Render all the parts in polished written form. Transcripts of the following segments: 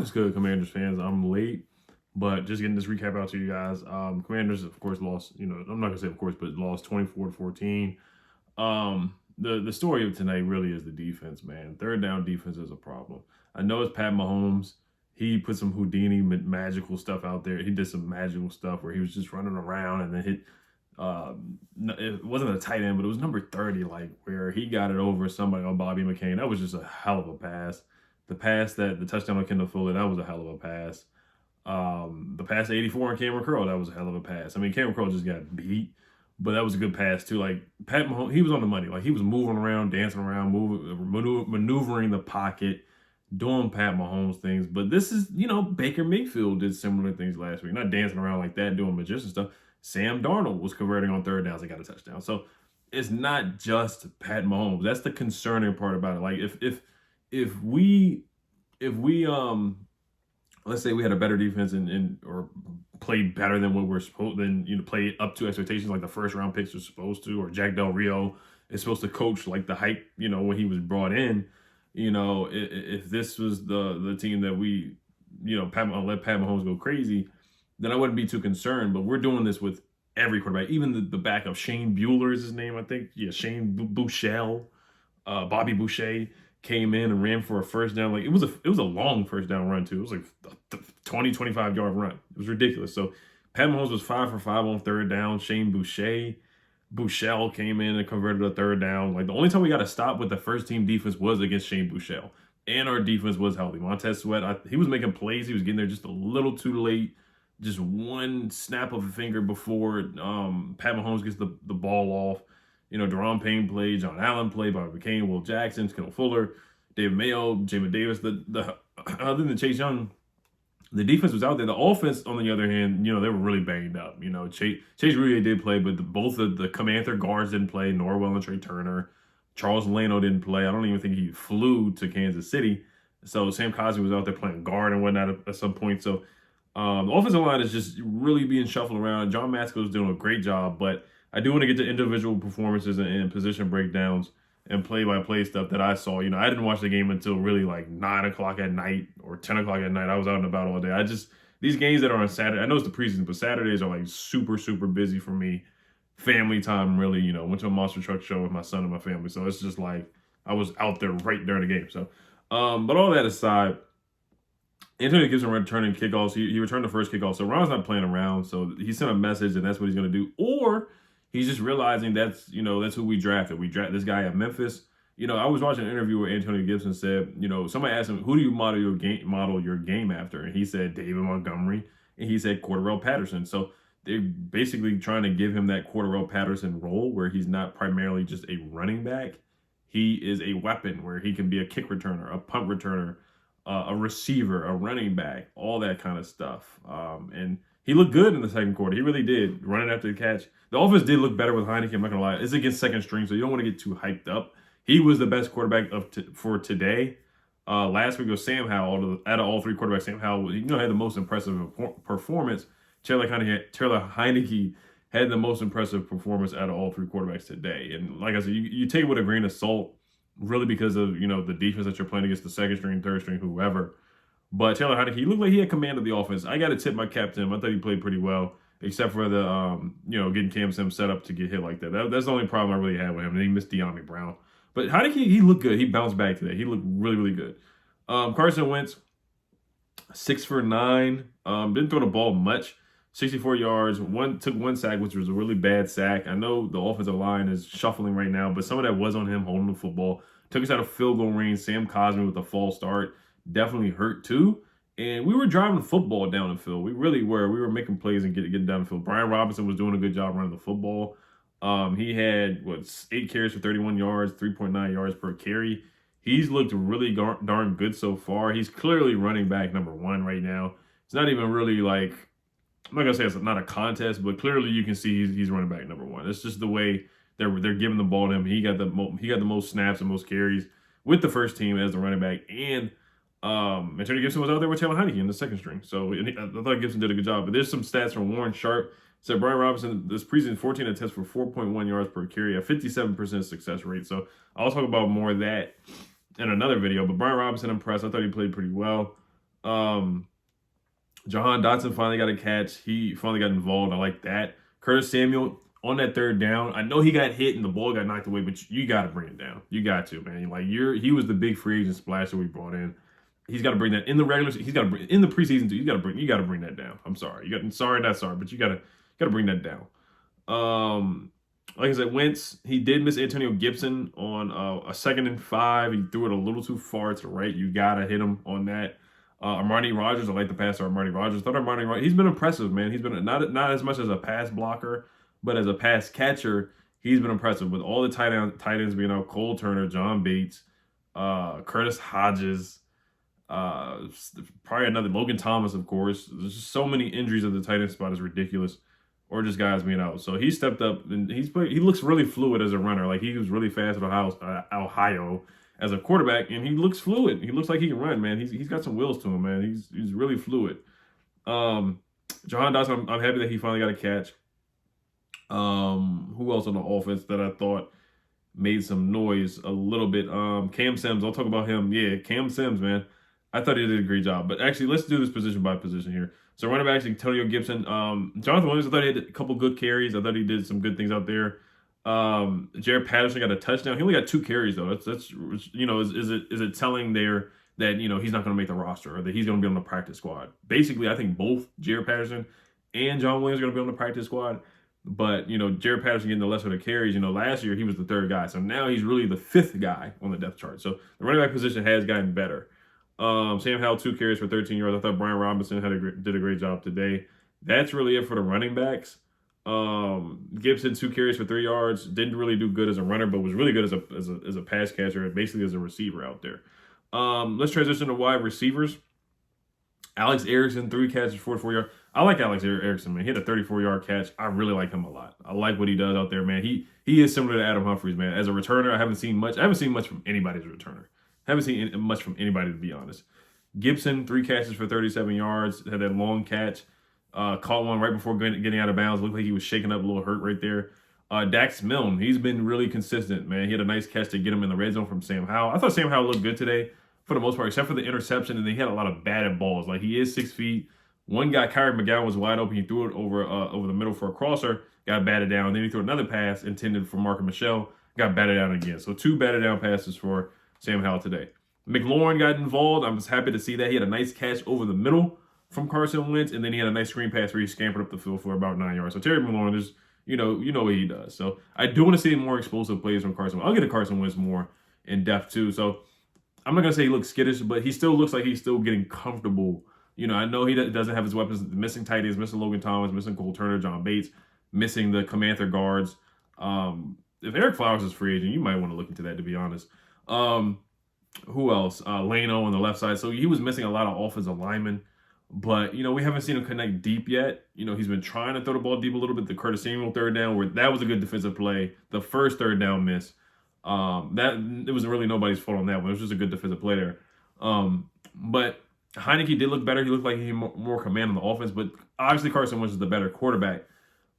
What's good, Commanders fans? I'm late, but just getting this recap out to you guys. Commanders, of course, lost. I'm not gonna say of course, but lost 24-14. The story of tonight really is the defense, man. Third down defense is a problem. I know it's Pat Mahomes. He put some Houdini magical stuff out there. He did some magical stuff where he was just running around and then hit. It wasn't a tight end, but it was number 30, like where he got it over somebody on Bobby McCain. That was just a hell of a pass. The touchdown on Kendall Fuller, that was a hell of a pass. The pass to 84 on Cameron Curl, that was a hell of a pass. I mean, Cameron Curl just got beat, but that was a good pass too. Like Pat Mahomes, he was on the money. Like he was moving around, dancing around, maneuvering the pocket, doing Pat Mahomes things. But this is, Baker Mayfield did similar things last week. Not dancing around like that, doing magician stuff. Sam Darnold was converting on third downs and got a touchdown. So it's not just Pat Mahomes. That's the concerning part about it. Like if we let's say we had a better defense or played better than what we're supposed, play up to expectations like the first round picks are supposed to, or Jack Del Rio is supposed to coach like the hype, when he was brought in. If this was the team that we, let Pat Mahomes go crazy, then I wouldn't be too concerned. But we're doing this with every quarterback, even the backup. Shane Bueller is his name, I think. Yeah, Shane Bouchel, Bobby Boucher came in and ran for a first down. Like it was a long first down run too. It was like a 20, 25-yard run. It was ridiculous. So Pat Mahomes was 5 for 5 on third down. Shane Bouchel came in and converted a third down. Like the only time we got a stop with the first team defense was against Shane Bouchel. And our defense was healthy. Montez Sweat, he was making plays. He was getting there just a little too late. Just one snap of a finger before Pat Mahomes gets the ball off. Deron Payne played, John Allen played, Bobby McCain, Will Jackson, Kendall Fuller, David Mayo, Jamin Davis. Other than Chase Young, the defense was out there. The offense, on the other hand, they were really banged up. Chase Roullier did play, but both of the Commander guards didn't play. Norwell and Trey Turner. Charles Lano didn't play. I don't even think he flew to Kansas City. So Sam Cosmi was out there playing guard and whatnot at some point. So the offensive line is just really being shuffled around. John Matsko is doing a great job, but I do want to get to individual performances and position breakdowns and play-by-play stuff that I saw. I didn't watch the game until really like 9 o'clock at night or 10 o'clock at night. I was out and about all day. These games that are on Saturday, I know it's the preseason, but Saturdays are like super, super busy for me. Family time, really, went to a monster truck show with my son and my family. So it's just like I was out there right during the game. So, but all that aside, Antonio Gibson returning kickoffs. He returned the first kickoff. So Ron's not playing around. So he sent a message and that's what he's going to do. Or he's just realizing that's who we drafted. We drafted this guy at Memphis. I was watching an interview where Antonio Gibson said, somebody asked him, who do you model your game after? And he said David Montgomery. And he said Cordarrelle Patterson. So they're basically trying to give him that Cordarrelle Patterson role where he's not primarily just a running back. He is a weapon where he can be a kick returner, a punt returner, a receiver, a running back, all that kind of stuff. And he looked good in the second quarter. He really did, running after the catch. The offense did look better with Heineke, I'm not going to lie. It's against second string, so you don't want to get too hyped up. He was the best quarterback for today. Last week was Sam Howell. Out of all three quarterbacks, Sam Howell had the most impressive performance. Taylor Heineke had the most impressive performance out of all three quarterbacks today. And like I said, you take it with a grain of salt, really because of the defense that you're playing against, the second string, third string, whoever. But Taylor Heineke, he looked like he had command of the offense. I got to tip my cap to him. I thought he played pretty well, except for the getting Cam Sims set up to get hit like that. That's the only problem I really had with him. And he missed De'Ami Brown. But Heineke, he looked good. He bounced back today. He looked really, really good. Carson Wentz, 6 for 9. Didn't throw the ball much. 64 yards. Took one sack, which was a really bad sack. I know the offensive line is shuffling right now, but some of that was on him holding the football. Took us out of field goal range. Sam Cosmi with a false start definitely hurt too. And we were driving the football down the field. We really were. We were making plays and getting down the field. Brian Robinson was doing a good job running the football. He had 8 carries for 31 yards, 3.9 yards per carry. He's looked really darn good so far. He's clearly running back number 1 right now. It's not even really like, I'm not gonna say it's not a contest, but clearly you can see he's running back number 1. It's just the way they're giving the ball to him. He got the most snaps and most carries with the first team as the running back, and Antonio Gibson was out there with Taylor Heineke in the second string. So I thought Gibson did a good job. But there's some stats from Warren Sharp. Said Brian Robinson this preseason 14 attempts for 4.1 yards per carry, a 57% success rate. So I'll talk about more of that in another video. But Brian Robinson impressed. I thought he played pretty well. Jahan Dotson finally got a catch. He finally got involved. I like that. Curtis Samuel on that third down. I know he got hit and the ball got knocked away, but you got to bring it down. You got to, man. Like he was the big free agent splasher we brought in. He's got to bring that in the regular. He's got to bring in the preseason too. You got to bring that down. I'm sorry. Sorry, not sorry, but you got to bring that down. Like I said, Wentz, he did miss Antonio Gibson on a 2nd and 5. He threw it a little too far to the right. You got to hit him on that. Armani Rogers, I like the passer. Armani Rogers. Thought Armani Rogers, he's been impressive, man. He's been not as much as a pass blocker, but as a pass catcher, he's been impressive with all the tight ends being out. Cole Turner, John Bates, Curtis Hodges, probably another Logan Thomas, of course. There's just so many injuries at the tight end spot is ridiculous, or just guys being out. So he stepped up and he looks really fluid as a runner. Like he was really fast at Ohio as a quarterback, and he looks fluid. He looks like he can run, man. He's got some wheels to him, man. He's really fluid. Jahan Dotson, I'm happy that he finally got a catch. Who else on the offense that I thought made some noise a little bit? Cam Sims, I'll talk about him. Yeah, Cam Sims, man. I thought he did a great job. But actually, let's do this position by position here. So running back, Antonio Gibson. Jonathan Williams, I thought he had a couple good carries. I thought he did some good things out there. Jared Patterson got a touchdown. He only got 2 carries though. That's you know, is it telling there that, you know, he's not going to make the roster or that he's going to be on the practice squad? Basically, I think both Jared Patterson and John Williams are going to be on the practice squad. But, you know, Jared Patterson getting the lesser of the carries. You know, last year he was the 3rd guy, so now he's really the 5th guy on the depth chart. So the running back position has gotten better. Sam Howell 2 carries for 13 yards. I thought Brian Robinson did a great job today. That's really it for the running backs. Gibson 2 carries for 3 yards. Didn't really do good as a runner, but was really good as a pass catcher, basically as a receiver out there. Let's transition to wide receivers. Alex Erickson 3 catches, 44 yards. I like Alex Erickson, man. He had a 34-yard catch. I really like him a lot. I like what he does out there, man. He is similar to Adam Humphries, man. As a returner, I haven't seen much from anybody as a returner. I haven't seen much from anybody, to be honest. Gibson 3 catches for 37 yards. Had that long catch. Caught one right before getting out of bounds. Looked like he was shaking up, a little hurt right there. Dax Milne, he's been really consistent, man. He had a nice catch to get him in the red zone from Sam Howell. I thought Sam Howell looked good today for the most part, except for the interception, and then he had a lot of batted balls. Like, he is 6 feet. One guy, Kyrie McGowan, was wide open. He threw it over the middle for a crosser, got batted down. Then he threw another pass intended for Marcus Michelle, got batted down again. So 2 batted down passes for Sam Howell today. McLaurin got involved. I was happy to see that. He had a nice catch over the middle from Carson Wentz, and then he had a nice screen pass where he scampered up the field for about 9 yards. So Terry McLaurin is, you know what he does. So I do want to see more explosive plays from Carson Wentz. I'll get to Carson Wentz more in depth too. So I'm not gonna say he looks skittish, but he still looks like he's still getting comfortable. You know, I know he doesn't have his weapons. Missing tight ends, missing Logan Thomas, missing Cole Turner, John Bates, missing the Comanther guards. If Eric Flowers is free agent, you might want to look into that, to be honest. Who else? Lano on the left side. So he was missing a lot of offensive linemen. But, you know, we haven't seen him connect deep yet. You know, he's been trying to throw the ball deep a little bit. The Curtis Samuel 3rd down, where that was a good defensive play. The first 3rd down miss, it was really nobody's fault on that one. It was just a good defensive play there. But Heineke did look better. He looked like he had more command on the offense. But obviously Carson Wentz is the better quarterback.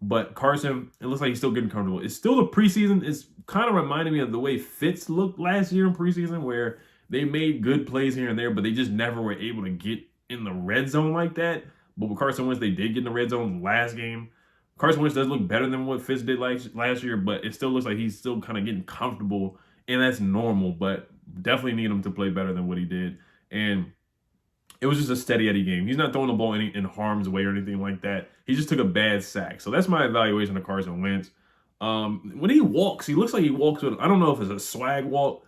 But Carson, it looks like he's still getting comfortable. It's still the preseason. It's kind of reminding me of the way Fitz looked last year in preseason, where they made good plays here and there, but they just never were able to get in the red zone like that. But with Carson Wentz, they did get in the red zone last game. Carson Wentz does look better than what Fitz did last year, but it still looks like he's still kind of getting comfortable, and that's normal, but definitely need him to play better than what he did. And it was just a steady Eddie game. He's not throwing the ball in harm's way or anything like that. He just took a bad sack. So that's my evaluation of Carson Wentz. When he walks, he looks like he walks with, I don't know if it's a swag walk,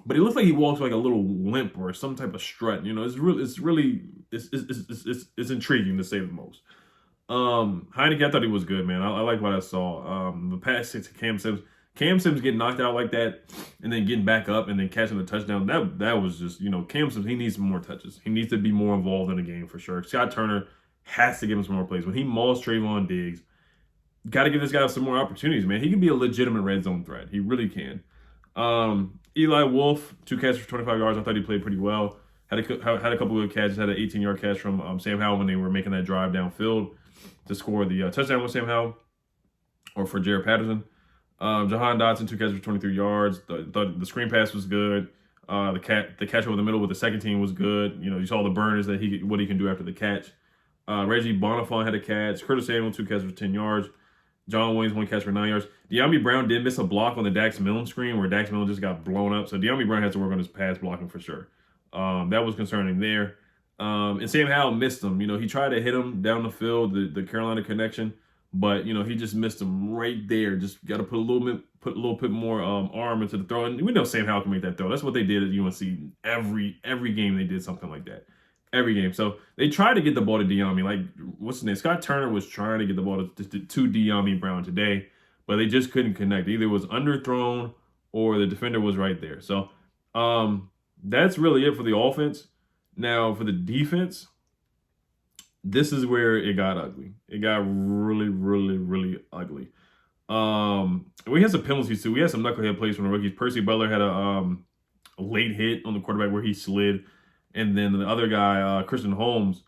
but he looks like he walks like a little limp or some type of strut. You know, it's intriguing, to say the most. Heineke, I thought he was good, man. I like what I saw. The pass to Cam Sims. Cam Sims getting knocked out like that and then getting back up and then catching the touchdown, that was just, you know, Cam Sims, he needs some more touches. He needs to be more involved in the game for sure. Scott Turner has to give him some more plays. When he mauls Trayvon Diggs, got to give this guy some more opportunities, man. He can be a legitimate red zone threat. He really can. Eli Wolf, 2 catches for 25 yards. I thought he played pretty well. Had a couple of good catches. Had an 18-yard catch from Sam Howell when they were making that drive downfield to score the touchdown with Sam Howell, or for Jared Patterson. Jahan Dotson, 2 catches for 23 yards. The screen pass was good. The catch over the middle with the second team was good. You saw the burners that what he can do after the catch. Reggie Bonifant had a catch. Curtis Samuel 2 catches for 10 yards. John Williams 1 catch for 9 yards. De'Ami Brown did miss a block on the Dax Milne screen where Dax Milne just got blown up. So De'Ami Brown has to work on his pass blocking for sure. That was concerning there. And Sam Howell missed him. He tried to hit him down the field, the Carolina connection, but he just missed him right there. Just got to put a little bit more arm into the throw. And we know Sam Howell can make that throw. That's what they did at UNC. Every game they did something like that. Every game. So they tried to get the ball to De'Ami. Like, what's his name? Scott Turner was trying to get the ball to De'Ami Brown today, but they just couldn't connect. Either it was underthrown or the defender was right there. So that's really it for the offense. Now, for the defense, this is where it got ugly. It got really, really, really ugly. We had some penalties, too. We had some knucklehead plays from the rookies. Percy Butler had a late hit on the quarterback where he slid. And then the other guy, Christian Holmes,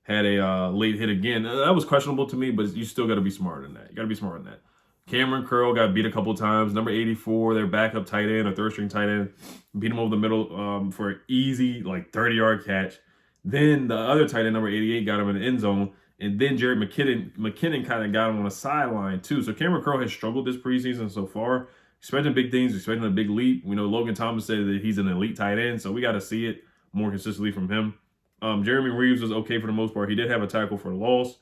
had a late hit again. That was questionable to me, but you still got to be smarter than that. You got to be smarter than that. Cameron Curl got beat a couple times. Number 84, their backup tight end, a third-string tight end, beat him over the middle for an easy, 30-yard catch. Then the other tight end, number 88, got him in the end zone. And then Jared McKinnon kind of got him on the sideline, too. So Cameron Curl has struggled this preseason so far. Expecting big things, expecting a big leap. We know Logan Thomas said that he's an elite tight end, so we got to see it more consistently from him. Jeremy Reeves was okay for the most part. He did have a tackle for a loss.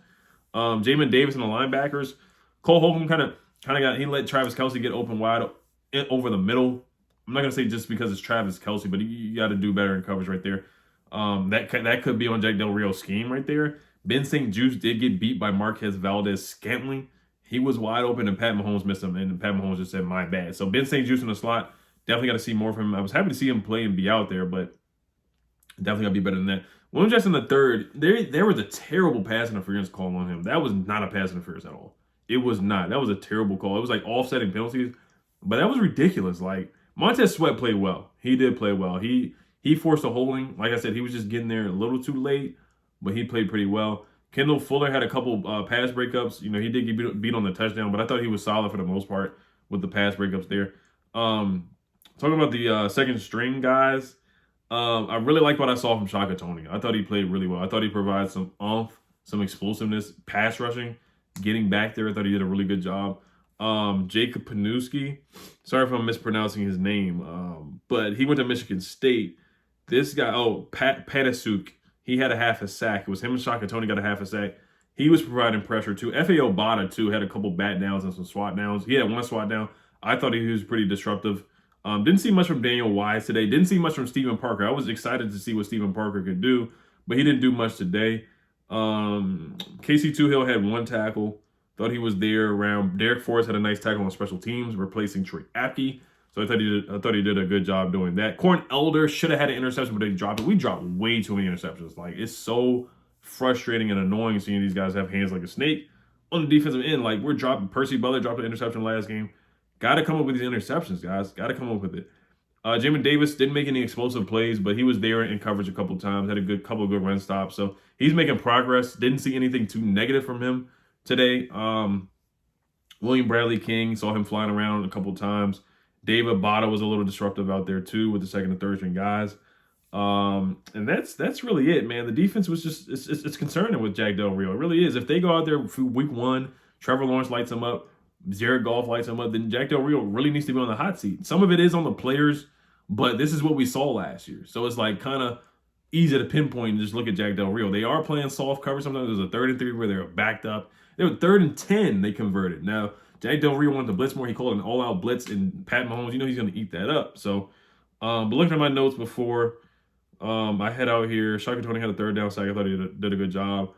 Jamin Davis and the linebackers. Cole Holcomb he let Travis Kelce get open wide over the middle. I'm not going to say just because it's Travis Kelce, but you got to do better in coverage right there. That could be on Jack Del Rio's scheme right there. Ben St. Juste did get beat by Marquez Valdez-Scantling. He was wide open, and Pat Mahomes missed him, and Pat Mahomes just said, my bad. So Ben St. Juste in the slot, definitely got to see more from him. I was happy to see him play and be out there, but definitely got to be better than that. William Jackson III, there was a terrible pass interference call on him. That was not a pass interference at all. It was not. That was a terrible call. It was like offsetting penalties, but that was ridiculous. Like, Montez Sweat played well. He did play well. He forced a holding. Like I said, he was just getting there a little too late, but he played pretty well. Kendall Fuller had a couple pass breakups. He did get beat on the touchdown, but I thought he was solid for the most part with the pass breakups there. Talking about the second string guys, I really like what I saw from Shaka Toney. I thought he played really well. I thought he provided some oomph, some explosiveness, pass rushing, getting back there. I thought he did a really good job. Jacob Panuski, sorry if I'm mispronouncing his name, but he went to Michigan State. This guy, Pat Patasuk, he had a half a sack. It was him and Shaka Toney got a half a sack. He was providing pressure too. F.A. Obata too had a couple bat downs and some swat downs. He had one swat down. I thought he was pretty disruptive. Didn't see much from Daniel Wise today. Didn't see much from Stephen Parker. I was excited to see what Stephen Parker could do, but he didn't do much today. Casey Toohill had one tackle. Thought he was there around. Derek Forrest had a nice tackle on special teams, replacing Troy Apke. So I thought he did a good job doing that. Corn Elder should have had an interception, but they dropped it. We dropped way too many interceptions. Like, it's so frustrating and annoying seeing these guys have hands like a snake on the defensive end. Like, we're dropping. Percy Butler dropped an interception last game. Got to come up with these interceptions, guys. Got to come up with it. Jamin Davis didn't make any explosive plays, but he was there in coverage a couple times. Had a couple of good run stops. So he's making progress. Didn't see anything too negative from him today. William Bradley King, saw him flying around a couple times. David Bada was a little disruptive out there too with the second and third string guys. And that's really it, man. The defense was just it's concerning with Jack Del Rio. It really is. If they go out there for week one, Trevor Lawrence lights them up, Jared Goff lights them up, then Jack Del Rio really needs to be on the hot seat. Some of it is on the players, but this is what we saw last year. So it's like kind of easy to pinpoint and just look at Jack Del Rio. They are playing soft cover. Sometimes there's a 3rd and 3 where they're backed up. They were 3rd and 10. They converted. Now, Jack Del Rio wanted to blitz more. He called an all-out blitz, and Pat Mahomes, he's going to eat that up. So, but looking at my notes before I head out here, Shaka Toney had a 3rd down sack. I thought he did a good job.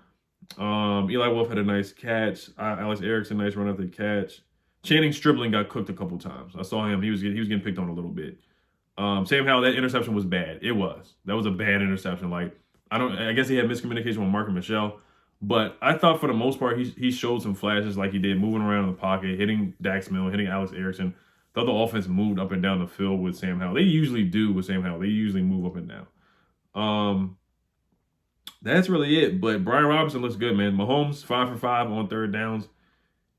Eli Wolf had a nice catch. Alex Erickson, nice run after the catch. Channing Stribling got cooked a couple times. I saw him. He was getting picked on a little bit. Sam Howell, that interception was bad. It was. That was a bad interception. Like, I guess he had miscommunication with Mark and Michelle. But I thought for the most part, he showed some flashes like he did, moving around in the pocket, hitting Dax Milne, hitting Alex Erickson. Thought the offense moved up and down the field with Sam Howell. They usually do with Sam Howell. They usually move up and down. That's really it. But Brian Robinson looks good, man. Mahomes, 5 for 5 on 3rd downs.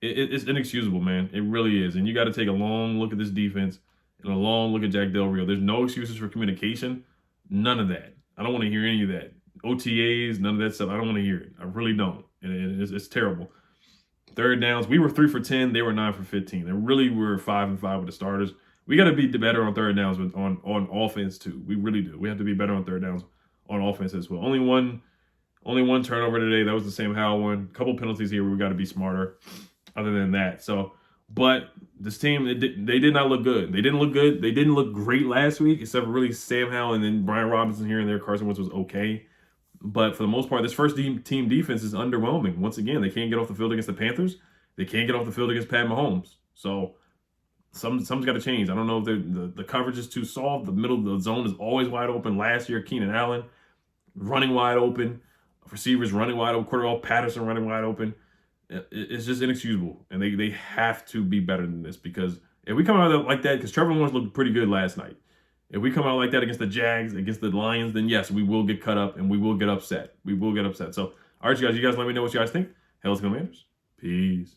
It's inexcusable, man. It really is. And you got to take a long look at this defense and a long look at Jack Del Rio. There's no excuses for communication. None of that. I don't want to hear any of that. OTAs, none of that stuff. I don't want to hear it. I really don't. And it's terrible. Third downs, we were 3 for 10. They were 9 for 15. They really were 5 and 5 with the starters. We got to be better on third downs on offense too. We really do. We have to be better on third downs on offense as well. Only one turnover today. That was the Sam Howell one. A couple penalties here. We got to be smarter. Other than that, but this team, they did not look good. They didn't look good. They didn't look great last week, except for really Sam Howell and then Brian Robinson here and there. Carson Wentz was okay. But for the most part, this first team defense is underwhelming. Once again, they can't get off the field against the Panthers. They can't get off the field against Pat Mahomes. So something's got to change. I don't know if the coverage is too soft. The middle of the zone is always wide open. Last year, Keenan Allen running wide open. Receivers running wide open. Cordell Patterson running wide open. It's just inexcusable. And they have to be better than this, because if we come out like that, because Trevor Lawrence looked pretty good last night. If we come out like that against the Jags, against the Lions, then yes, we will get cut up and we will get upset. We will get upset. So, all right, you guys let me know what you guys think. Hail to Commanders. Peace.